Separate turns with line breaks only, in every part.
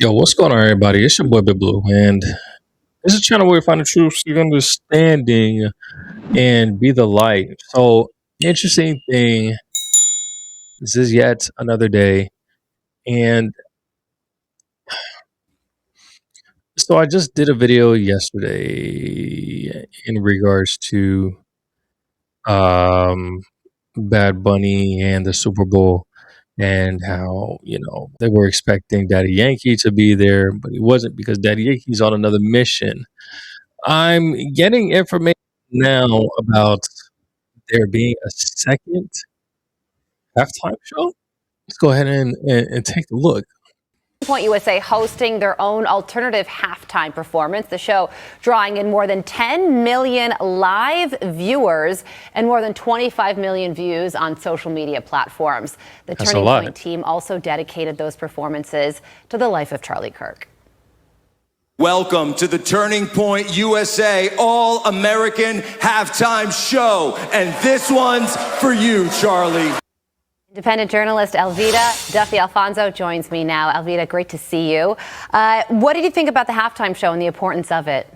Yo, what's going on, everybody? It's your boy Big Blue, and this is a channel where we find the truth, seek understanding, and be the light. So, interesting thing. This is yet another day, and so I just did a video yesterday in regards to um, Bad Bunny and the Super Bowl, and how they were expecting Daddy Yankee to be there, but he wasn't because Daddy Yankee's on another mission. I'm getting information now about there being a second halftime show. Let's go ahead and take a look.
Point USA hosting their own alternative halftime performance. The show drawing in more than 10 million live viewers and more than 25 million views on social media platforms. The
That's a
Turning
lot.
Point team also dedicated those performances to the life of Charlie Kirk.
Welcome to the Turning Point USA All-American Halftime Show. And this one's for you, Charlie.
Independent journalist Elvita Duffy Alfonso joins me now. Elvita, great to see you. What did you think about the halftime show and the importance of it?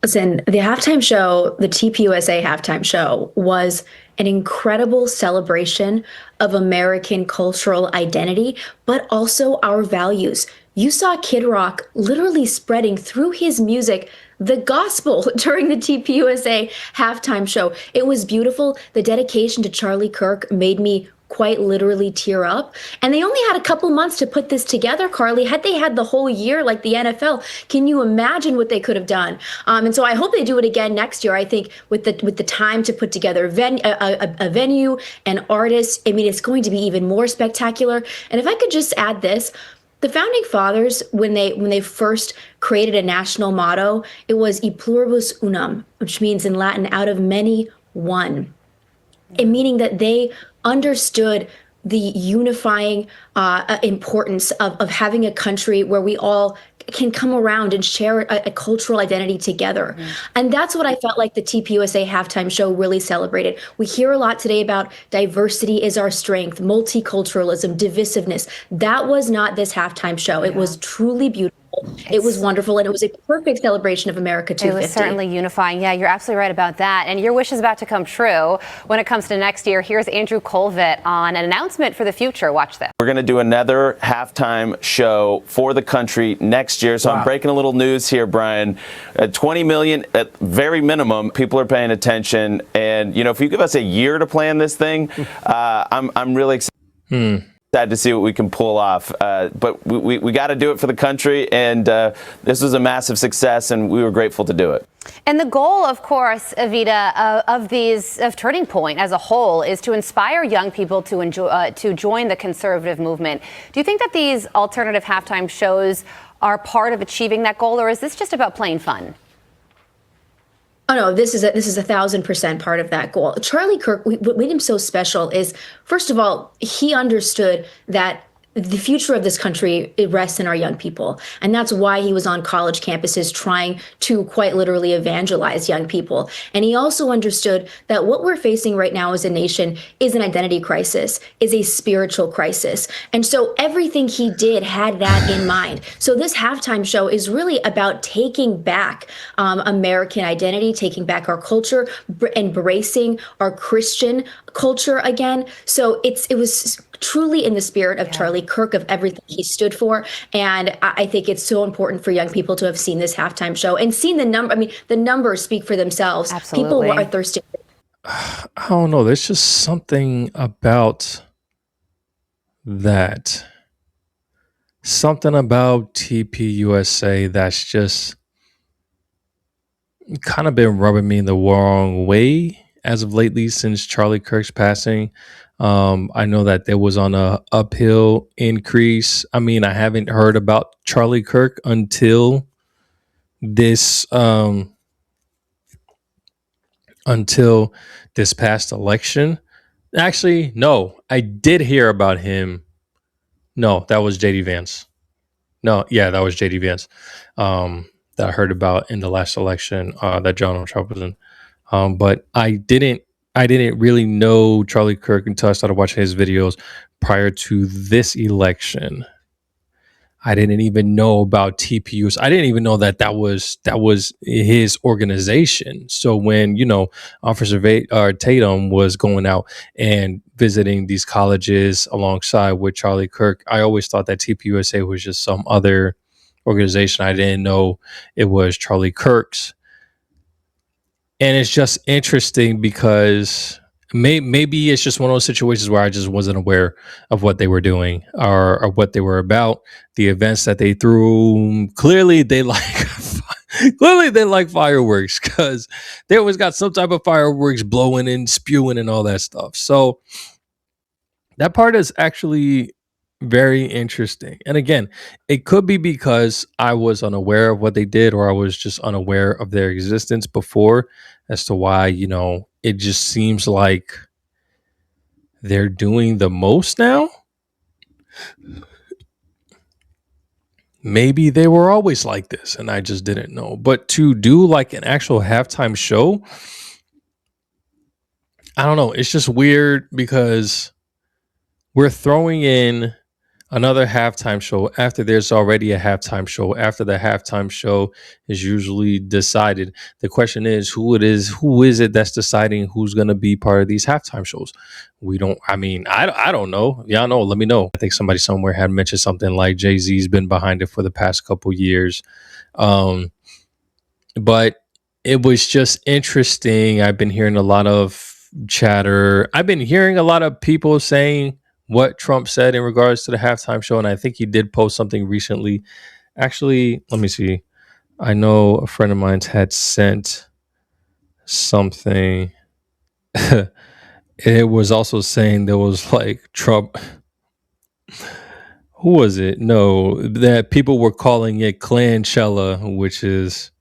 Listen, the halftime show, the TPUSA halftime show, was an incredible celebration of American cultural identity, but also our values. You saw Kid Rock literally spreading through his music the gospel during the TPUSA halftime show. It was beautiful. The dedication to Charlie Kirk made me quite literally tear up. And they only had a couple months to put this together, Carly. Had they had the whole year like the NFL, can you imagine what they could have done? And so I hope they do it again next year. I think with the time to put together a venue and artists, I mean, it's going to be even more spectacular. And if I could just add this, the founding fathers, when they first created a national motto, it was "E pluribus unum," which means in Latin, "out of many, one," and meaning that they understood the unifying importance of having a country where we all can come around and share a cultural identity together. And that's what I felt like the TPUSA halftime show really celebrated. We hear a lot today about diversity is our strength, multiculturalism, divisiveness. That was not this halftime show. It was truly beautiful. It was wonderful, and it was a perfect celebration of America 250.
It was certainly unifying. Yeah, you're absolutely right about that. And your wish is about to come true when it comes to next year. Here's Andrew Colvett on an announcement for the future. Watch this.
We're going to do another halftime show for the country next year. So I'm breaking a little news here, Brian. 20 million at very minimum. People are paying attention. And, if you give us a year to plan this thing, I'm really excited. Sad to see what we can pull off, but we got to do it for the country, and this was a massive success, and we were grateful to do it.
And the goal, of course, Evita, of Turning Point as a whole is to inspire young people to join the conservative movement. Do you think that these alternative halftime shows are part of achieving that goal, or is this just about playing fun?
Oh no, this is 1,000% part of that goal. Charlie Kirk, what made him so special is, first of all, he understood that the future of this country, it rests in our young people. And that's why he was on college campuses trying to quite literally evangelize young people. And he also understood that what we're facing right now as a nation is an identity crisis, is a spiritual crisis. And so everything he did had that in mind. So this halftime show is really about taking back American identity, taking back our culture, embracing our Christian culture again. So it was truly in the spirit of Charlie Kirk, of everything he stood for. And I think it's so important for young people to have seen this halftime show and seen the number. I mean, the numbers speak for themselves.
Absolutely.
People are thirsty.
I don't know. There's just something about that. Something about TPUSA that's just kind of been rubbing me the wrong way as of lately since Charlie Kirk's passing. I know that there was on a uphill increase. I mean, I haven't heard about Charlie Kirk until this past election. Actually, no, I did hear about him. No, that was JD Vance. No, yeah, that was JD Vance. That I heard about in the last election that Donald Trump was in. But I didn't really know Charlie Kirk until I started watching his videos prior to this election. I didn't even know about TPUs. I didn't even know that was his organization. So when Officer Tatum was going out and visiting these colleges alongside with Charlie Kirk, I always thought that TPUSA was just some other organization. I didn't know it was Charlie Kirk's. And it's just interesting because maybe it's just one of those situations where I just wasn't aware of what they were doing or what they were about, the events that they threw. Clearly they like clearly they like fireworks because they always got some type of fireworks blowing and spewing and all that stuff. So that part is actually very interesting. And again, it could be because I was unaware of what they did or I was just unaware of their existence before as to why, it just seems like they're doing the most now. Maybe they were always like this and I just didn't know. But to do like an actual halftime show, I don't know. It's just weird because we're throwing in another halftime show after there's already a halftime show. After the halftime show is usually decided, the question is who is it that's deciding who's going to be part of these halftime shows. We don't, I mean, I don't know. Y'all know, let me know. I think somebody somewhere had mentioned something like Jay-Z's been behind it for the past couple years. But it was just interesting. I've been hearing a lot of chatter. I've been hearing a lot of people saying what Trump said in regards to the halftime show. And I think he did post something recently. Actually, let me see. I know a friend of mine had sent something. It was also saying there was like Trump. Who was it? No, that people were calling it Clanchella, which is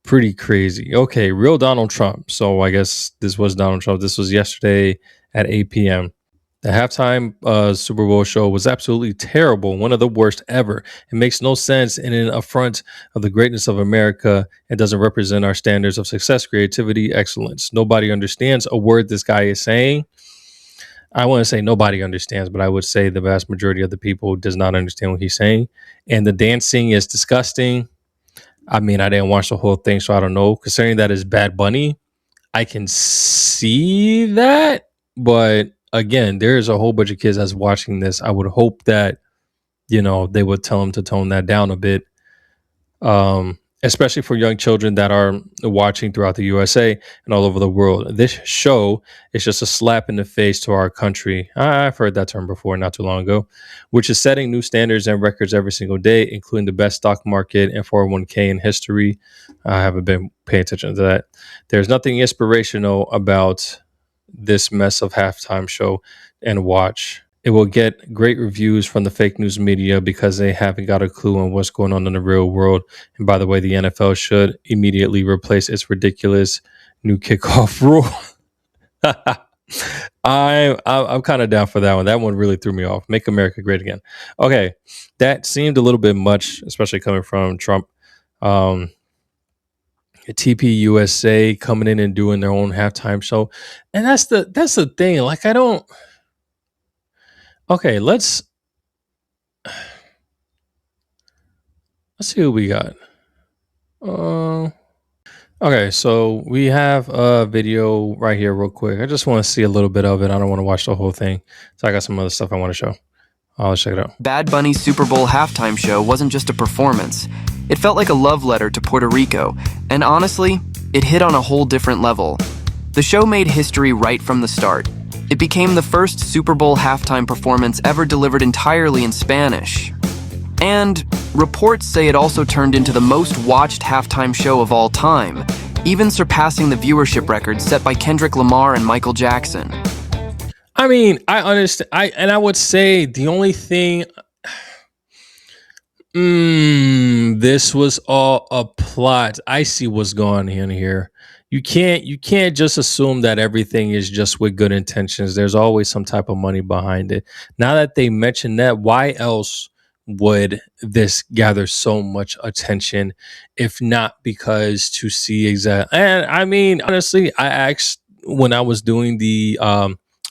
pretty crazy. Okay, real Donald Trump. So I guess this was Donald Trump. This was yesterday at 8 p.m. The halftime Super Bowl show was absolutely terrible, one of the worst ever. It makes no sense and an affront of the greatness of America. It doesn't represent our standards of success, creativity, excellence. Nobody understands a word this guy is saying. I want to say nobody understands, but I would say the vast majority of the people does not understand what he's saying. And the dancing is disgusting. I mean, I didn't watch the whole thing, so I don't know. Considering that is Bad Bunny, I can see that. But again, there's a whole bunch of kids that's watching this. I would hope that, they would tell them to tone that down a bit. Especially for young children that are watching throughout the USA and all over the world. This show is just a slap in the face to our country. I've heard that term before not too long ago, which is setting new standards and records every single day, including the best stock market and 401k in history. I haven't been paying attention to that. There's nothing inspirational about this mess of halftime show and watch. It will get great reviews from the fake news media because they haven't got a clue on what's going on in the real world. And by the way, the NFL should immediately replace its ridiculous new kickoff rule. I'm kind of down for that one. That one really threw me off. Make America great again. Okay, that seemed a little bit much, especially coming from Trump. TPUSA coming in and doing their own halftime show, and that's the thing. Like I don't. Okay, let's see who we got. Okay, so we have a video right here real quick. I just want to see a little bit of it. I don't want to watch the whole thing. So I got some other stuff I want to show. Let's check it out.
Bad Bunny's Super Bowl halftime show wasn't just a performance. It felt like a love letter to Puerto Rico, and honestly, it hit on a whole different level. The show made history right from the start. It became the first Super Bowl halftime performance ever delivered entirely in Spanish. And reports say it also turned into the most watched halftime show of all time, even surpassing the viewership records set by Kendrick Lamar and Michael Jackson.
I mean, I understand. I would say the only thing, this was all a plot. I see what's going on here. You can't just assume that everything is just with good intentions. There's always some type of money behind it. Now that they mentioned that, why else would this gather so much attention if not because to see exactly? And I mean, honestly, I asked when I was doing the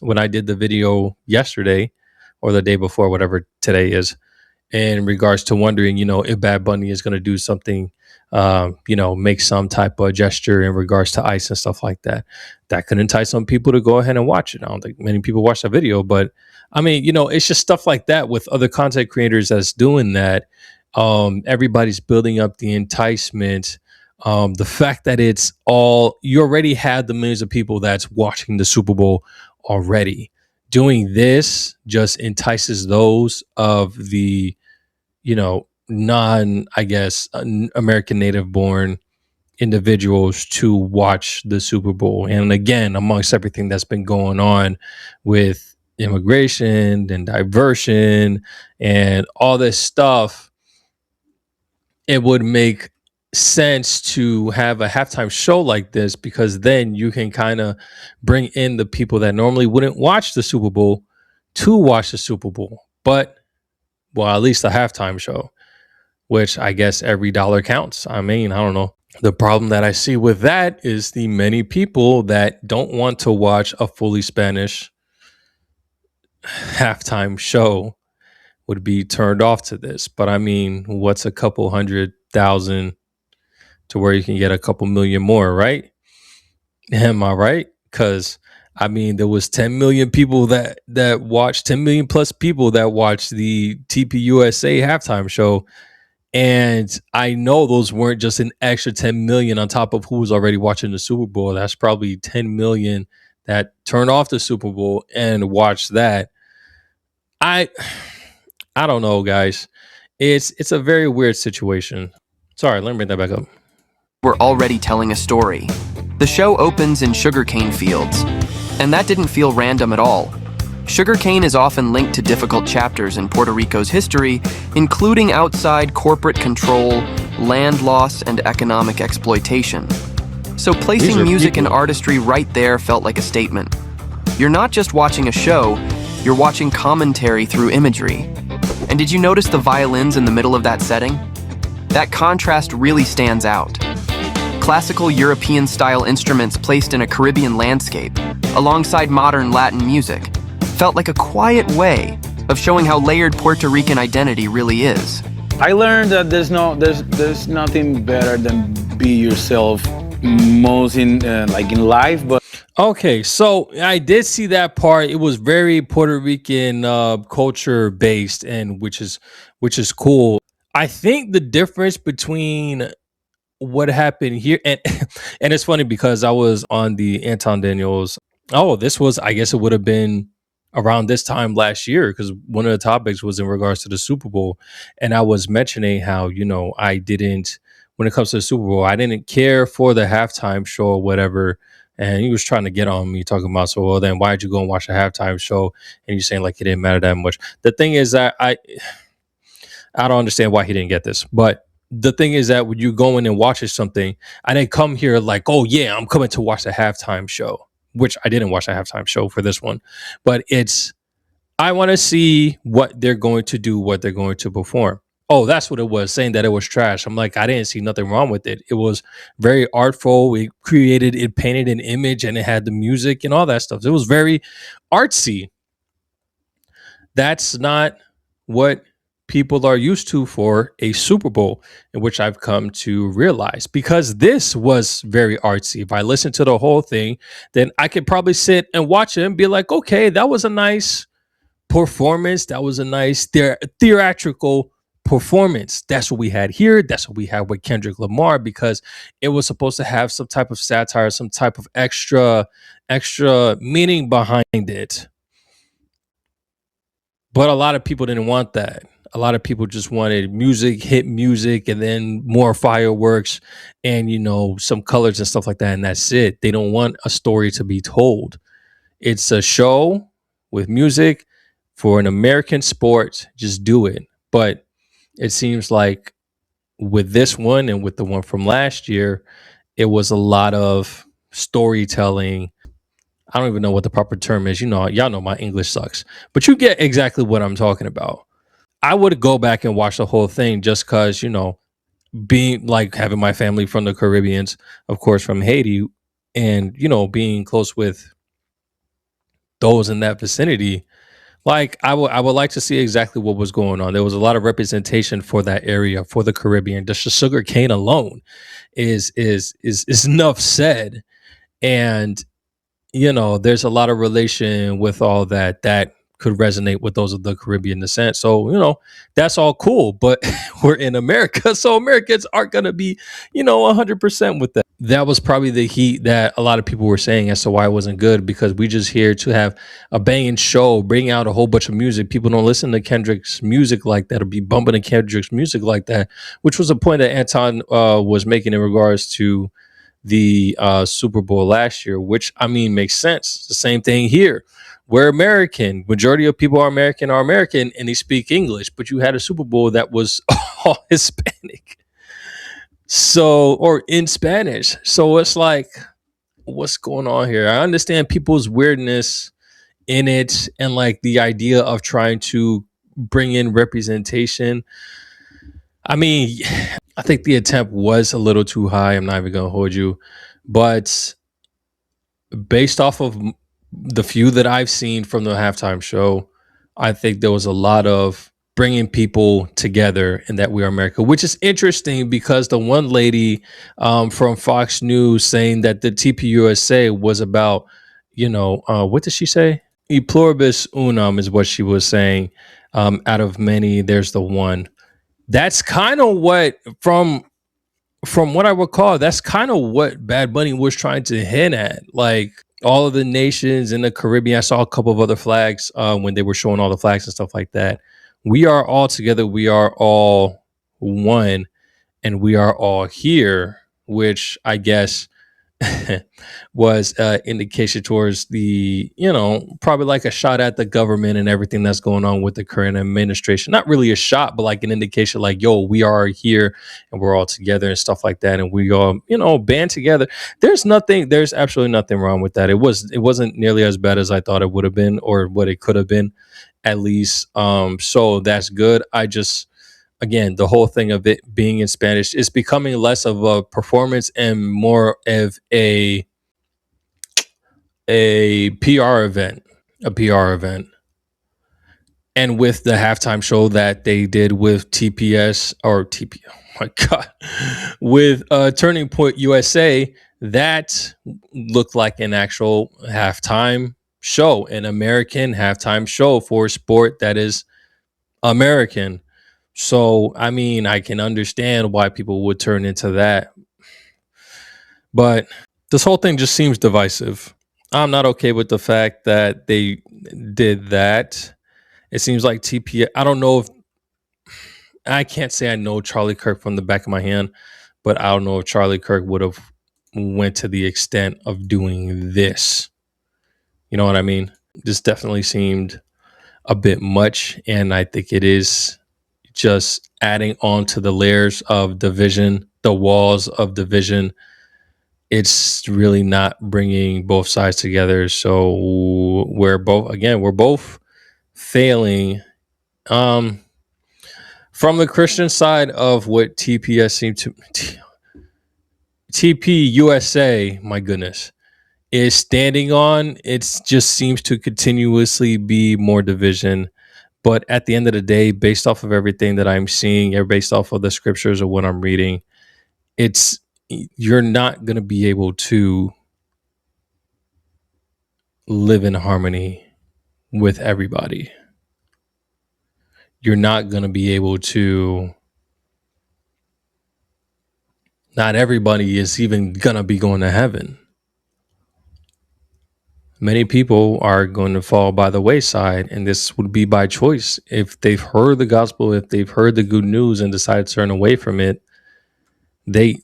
when I did the video yesterday or the day before, whatever today is, in regards to wondering, if Bad Bunny is going to do something, make some type of gesture in regards to ice and stuff like that. That could entice some people to go ahead and watch it. I don't think many people watch the video, but I mean, it's just stuff like that with other content creators that's doing that. Everybody's building up the enticement. The fact that you already had the millions of people that's watching the Super Bowl already. Doing this just entices those of the non, I guess, American native born individuals to watch the Super Bowl. And again, amongst everything that's been going on with immigration and diversion and all this stuff, it would make sense to have a halftime show like this, because then you can kind of bring in the people that normally wouldn't watch the Super Bowl to watch the Super Bowl. But, well, at least a halftime show, which I guess every dollar counts. I mean, I don't know. The problem that I see with that is the many people that don't want to watch a fully Spanish halftime show would be turned off to this. But I mean, what's a couple 100,000 to where you can get a couple million more, right? Am I right? Because I mean, there was 10 million people that watched, 10 million plus people that watched the TPUSA halftime show. And I know those weren't just an extra 10 million on top of who was already watching the Super Bowl. That's probably 10 million that turned off the Super Bowl and watched that. I I don't know, guys. It's a very weird situation. Sorry, let me bring that back up.
We're already telling a story. The show opens in sugarcane fields, and that didn't feel random at all. Sugarcane is often linked to difficult chapters in Puerto Rico's history, including outside corporate control, land loss, and economic exploitation. So placing music and artistry right there felt like a statement. You're not just watching a show, you're watching commentary through imagery. And did you notice the violins in the middle of that setting? That contrast really stands out. Classical European-style instruments placed in a Caribbean landscape, alongside modern Latin music, felt like a quiet way of showing how layered Puerto Rican identity really is.
I learned that there's nothing better than be yourself, most in life, but
Okay, so I did see that part. It was very Puerto Rican culture based, and which is cool. I think the difference between what happened here and and it's funny because I was on the Anton Daniels. Oh, this was, I guess it would have been around this time last year, because one of the topics was in regards to the Super Bowl, and I was mentioning how I didn't, when it comes to the Super Bowl, I didn't care for the halftime show or whatever. And he was trying to get on me talking about, so well then why'd you go and watch the halftime show? And you're saying like it didn't matter that much. The thing is that I don't understand why he didn't get this. But the thing is that when you go in and watch something, I didn't come here like, oh yeah, I'm coming to watch the halftime show, which I didn't watch the halftime show for this one. But I want to see what they're going to do, what they're going to perform. Oh, that's what it was, saying that it was trash. I'm like, I didn't see nothing wrong with it. It was very artful. It painted an image, and it had the music and all that stuff. It was very artsy. That's not what people are used to for a Super Bowl, in which I've come to realize, because this was very artsy. If I listen to the whole thing, then I could probably sit and watch it and be like, okay, that was a nice performance. That was a nice theatrical performance. That's what we had here. That's what we had with Kendrick Lamar, because it was supposed to have some type of satire, some type of extra meaning behind it. But a lot of people didn't want that. A lot of people just wanted music, hit music, and then more fireworks and, some colors and stuff like that. And that's it. They don't want a story to be told. It's a show with music for an American sport. Just do it. But it seems like with this one and with the one from last year, it was a lot of storytelling. I don't even know what the proper term is. Y'all know my English sucks, but you get exactly what I'm talking about. I would go back and watch the whole thing just because, being like having my family from the Caribbeans, of course, from Haiti, and, being close with those in that vicinity. Like I would like to see exactly what was going on. There was a lot of representation for that area, for the Caribbean. Just the sugar cane alone is enough said. And there's a lot of relation with all that could resonate with those of the Caribbean descent. So, that's all cool, but we're in America, so Americans aren't going to be, 100% with that. That was probably the heat that a lot of people were saying as to why it wasn't good, because we just here to have a banging show, bring out a whole bunch of music. People don't listen to Kendrick's music like that, or be bumping to Kendrick's music like that, which was a point that Anton was making in regards to the Super Bowl last year, which I mean makes sense. The same thing here. We're American. Majority of people are American, and they speak English. But you had a Super Bowl that was all Hispanic, so or in Spanish. So it's like, what's going on here? I understand people's weirdness in it, and like the idea of trying to bring in representation. I mean, I think the attempt was a little too high. I'm not even gonna hold you, but based off of the few that I've seen from the halftime show, I think there was a lot of bringing people together in that We Are America, which is interesting because the one lady from Fox News saying that the TPUSA was about, what did she say? E pluribus unum is what she was saying. Out of many, there's the one. That's kind of what from what I recall, that's kind of what Bad Bunny was trying to hint at. Like all of the nations in the Caribbean, I saw a couple of other flags when they were showing all the flags and stuff like that. We are all together. We are all one, and we are all here. Which I guess was indication towards the, probably like a shot at the government and everything that's going on with the current administration. Not really a shot, but like an indication like, yo, we are here and we're all together and stuff like that. And we all, band together. There's absolutely nothing wrong with that. It wasn't nearly as bad as I thought it would have been, or what it could have been at least. So that's good. I just, again, the whole thing of it being in Spanish is becoming less of a performance and more of a PR event, a PR event. And with the halftime show that they did with TPS or TP, oh my God, with Turning Point USA, that looked like an actual halftime show, an American halftime show for a sport that is American. So, I mean, I can understand why people would turn into that. But this whole thing just seems divisive. I'm not okay with the fact that they did that. It seems like TP. I don't know if I can't say I know Charlie Kirk from the back of my hand, but I don't know if Charlie Kirk would have went to the extent of doing this. You know what I mean? This definitely seemed a bit much, and I think it is just adding on to the layers of division, the walls of division. It's really not bringing both sides together. So we're both failing. From the Christian side of what TPS seemed to TPUSA, my goodness, is standing on, it just seems to continuously be more division. But at the end of the day, based off of everything that I'm seeing, or based off of the scriptures or what I'm reading, it's you're not going to be able to live in harmony with everybody. You're not going to be able to, not everybody is even going to be going to heaven. Many people are going to fall by the wayside, and this would be by choice. If they've heard the gospel, if they've heard the good news and decide to turn away from it, they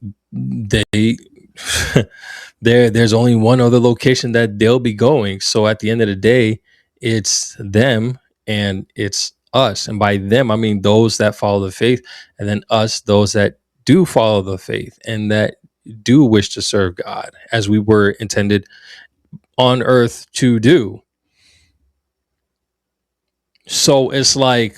there's only one other location that they'll be going. So at the end of the day, it's them and it's us. And by them, I mean those that follow the faith, and then us, those that do follow the faith and that do wish to serve God as we were intended on earth to do. So it's like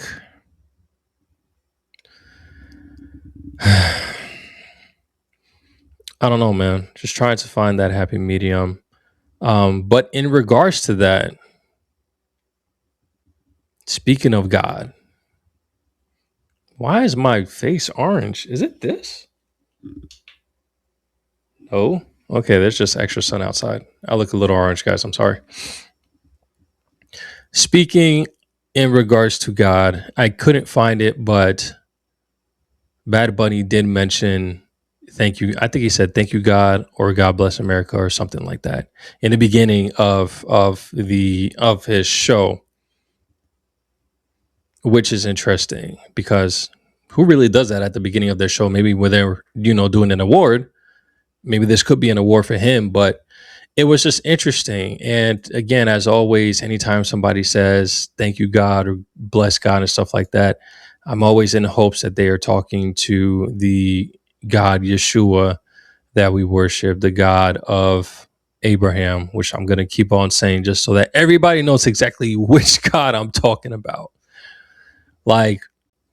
I don't know, man. Just trying to find that happy medium. But in regards to that, Speaking of God, why is my face orange? Is it this? Oh, okay. There's just extra sun outside. I look a little orange, guys. I'm sorry. Speaking in regards to God, I couldn't find it, but Bad Bunny did mention thank you. I think he said thank you God or God bless America or something like that in the beginning of his show, which is interesting because who really does that at the beginning of their show? Maybe when they're doing an award, maybe this could be an award for him, but it was just interesting. And again, as always, anytime somebody says thank you God or bless God and stuff like that, I'm always in hopes that they are talking to the God Yeshua that we worship, the God of Abraham, which I'm going to keep on saying just so that everybody knows exactly which God I'm talking about. Like,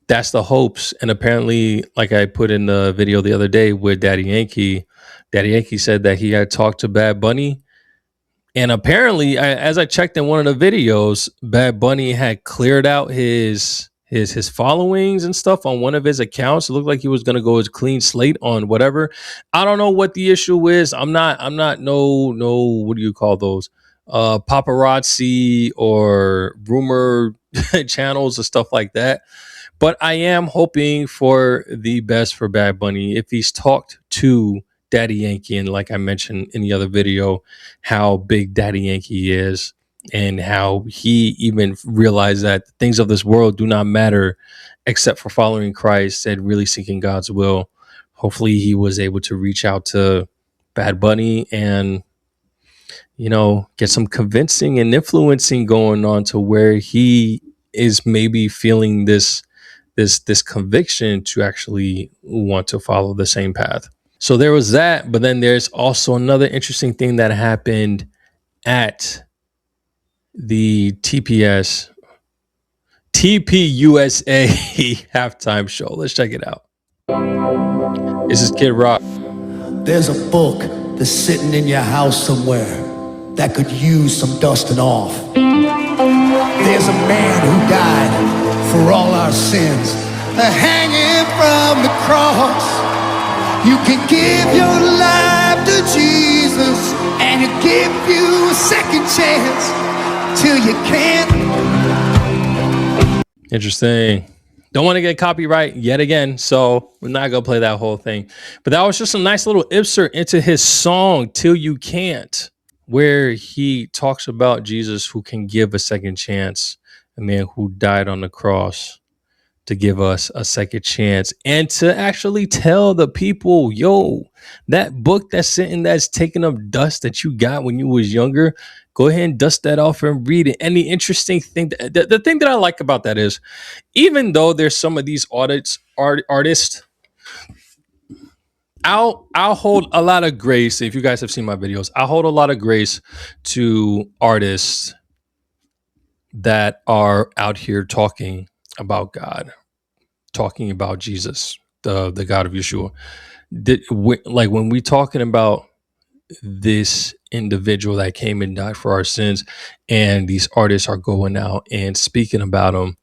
that's the hopes. And apparently, like I put in the video the other day with Daddy Yankee said that he had talked to Bad Bunny. And apparently, as I checked in one of the videos, Bad Bunny had cleared out his followings and stuff on one of his accounts. It looked like he was gonna go as clean slate on whatever. I don't know what the issue is. I'm not no what do you call those? Paparazzi or rumor channels and stuff like that. But I am hoping for the best for Bad Bunny. If he's talked to Daddy Yankee, and like I mentioned in the other video, how big Daddy Yankee is, and how he even realized that things of this world do not matter except for following Christ and really seeking God's will. Hopefully, he was able to reach out to Bad Bunny and get some convincing and influencing going on to where he is maybe feeling this conviction to actually want to follow the same path. So there was that, but then there's also another interesting thing that happened at the TPUSA halftime show. Let's check it out. This is Kid Rock.
There's a book that's sitting in your house somewhere that could use some dusting off. There's a man who died for all our sins, hanging from the cross. You can give your life to Jesus, and he'll give you a second chance till you can't.
Interesting. Don't want to get copyright yet again, so we're not gonna play that whole thing. But that was just a nice little insert into his song "Till You Can't," where he talks about Jesus who can give a second chance, a man who died on the cross to give us a second chance and to actually tell the people, yo, that book that's taking up dust that you got when you was younger, go ahead and dust that off and read it. And the interesting thing, the thing that I like about that is, even though there's some of these artists, I'll hold a lot of grace. If you guys have seen my videos, I hold a lot of grace to artists that are out here talking about God, talking about Jesus, the God of Yeshua. Like when we talking about this individual that came and died for our sins, and these artists are going out and speaking about him,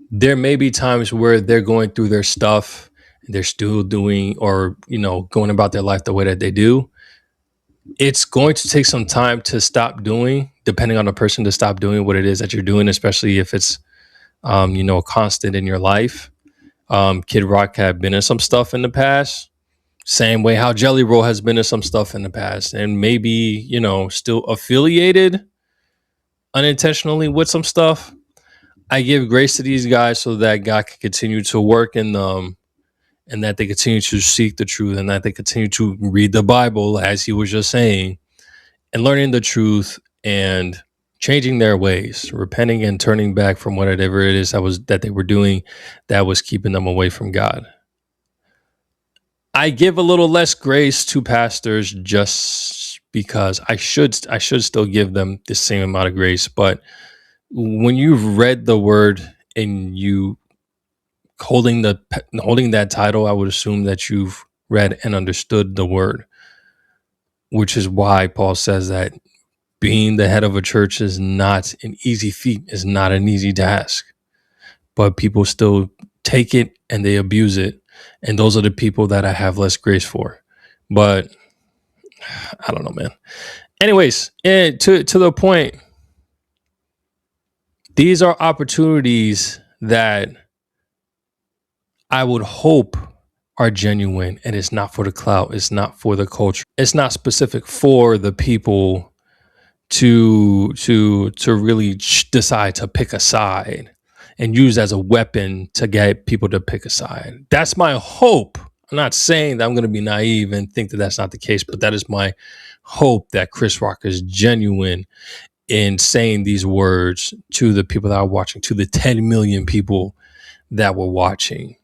there may be times where they're going through their stuff, they're still doing or going about their life the way that they do. It's going to take some time to stop doing, depending on the person, to stop doing what it is that you're doing, especially if it's constant in your life. Kid Rock had been in some stuff in the past, same way how Jelly Roll has been in some stuff in the past, and maybe still affiliated unintentionally with some stuff. I give grace to these guys so that God can continue to work in them, and that they continue to seek the truth, and that they continue to read the Bible, as he was just saying, and learning the truth and changing their ways, repenting and turning back from whatever it is that they were doing that was keeping them away from God. I give a little less grace to pastors just because I should still give them the same amount of grace. But when you've read the word and you holding that title, I would assume that you've read and understood the word, which is why Paul says that being the head of a church is not an easy feat, is not an easy task, but people still take it and they abuse it. And those are the people that I have less grace for. But I don't know, man. Anyways, and to the point, these are opportunities that I would hope are genuine, and it's not for the clout, it's not for the culture, it's not specific for the people to really decide to pick a side and use as a weapon to get people to pick a side. That's my hope. I'm not saying that I'm going to be naive and think that that's not the case, but that is my hope, that Chris Rock is genuine in saying these words to the people that are watching, to the 10 million people that were watching.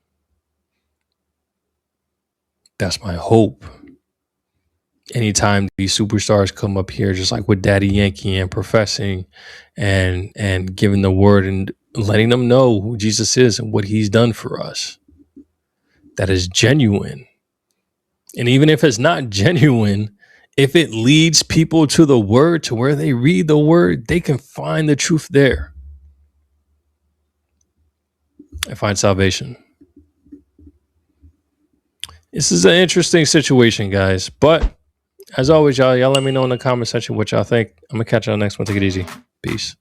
That's my hope. Anytime these superstars come up here, just like with Daddy Yankee, and professing and giving the word and letting them know who Jesus is and what he's done for us, that is genuine. And even if it's not genuine, if it leads people to the word, to where they read the word, they can find the truth there and find salvation. This is an interesting situation, guys. But as always, y'all let me know in the comment section what y'all think. I'm going to catch y'all next one. Take it easy. Peace.